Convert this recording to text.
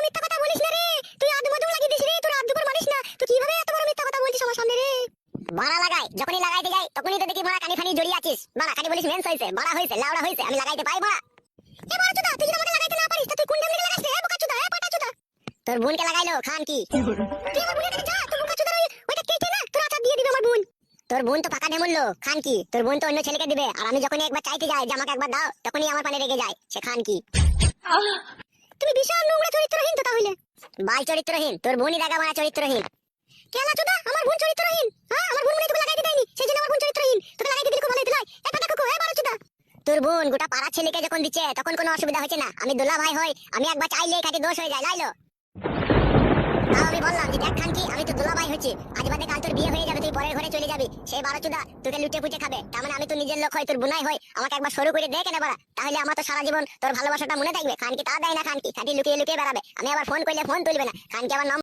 মিথ্যা কথা বলিস না রে। তুই আদু মধু লাগিয়ে দিস রে, তোর আদু করে মানিস না। তুই কিভাবে এত বড় মিথ্যা কথা বলছিস আমার সামনে রে? বাড়া লাগাই, যখনই লাগাইতে যাই তখনই তো দেখি বাড়া কানি ফানি জড়িয়ে আছিস। বাড়া খালি বলিস মেন্স হইছে, বাড়া হইছে, লাউড়া হইছে, আমি লাগাইতে পাই বাড়া? এ বাড়া চোদা, তুই যদি আমাকে লাগাইতে না পারিস তা তুই কোন ডেমনে লাগাইছিস রে? বোকা চোদা, এ পাটা চোদা। তোর বোনকে লাগাইলো খান কি? তুই আমার বোনের কাছে যা, তোর বোকা চোদা ওইটা কেটে না তোর আচার দিয়ে দিবে আমার বোন। তোর বোন তো পাকা ঢেমুল্লো, খান কি? তোর বোন তো অন্য ছেলেকে দিবে, আর আমি যখনই একবার চাইতে যাই যে আমাকে একবার দাও, তখনই আমার পানে রেগে যায়, সে খান কি? তুমি বিশাল নোংরা চরিত্রহীন তো তাহলে। বাল চরিত্রহীন? তোর বোনই দেখা মারা চরিত্রহীন। কেলা চোদা, আমার বোন চরিত্রহীন? হ্যাঁ, আমার বোন মনে তোকে লাগাইতে দেয়নি, সেজন্য আমার বোন চরিত্রহীন। তোকে লাগাইতে দিলে খুব ভালো হতো। এ পাটা কুকু, এ বাড়া চোদা। তোর বোন গোটা পাড়া ছেলেকে যখন দিচ্ছে তখন কোনো অসুবিধা হচ্ছে না। আমি দুলা ভাই হই, আমি একবার চাইলেই খাটি দোষ হয়ে যায়, লাইলো। তাও আমি বললাম যে দেখ খান কি, আমি তো দুলা ভাই হচ্ছি, আজ বাদে কাল তোর বিয়ে হয়ে যাবে, তুই পরের ঘরে চলে যাবি, সেই বারো চোদা তোকে লুটে পুটে খাবে। তার মানে আমি তো নিজের লোক হই, তোর বুনাই হই, আমাকে একবার শুরু করে দেখে নেবা, তাহলে আমার তো সারা জীবন তোর ভালোবাসাটা মনে থাকবে। খান কি তা দেয় না, খান কি খাটি লুকিয়ে লুকিয়ে বেড়াবে, আমি আবার ফোন করলে ফোন তুলবে না, খান কি আবার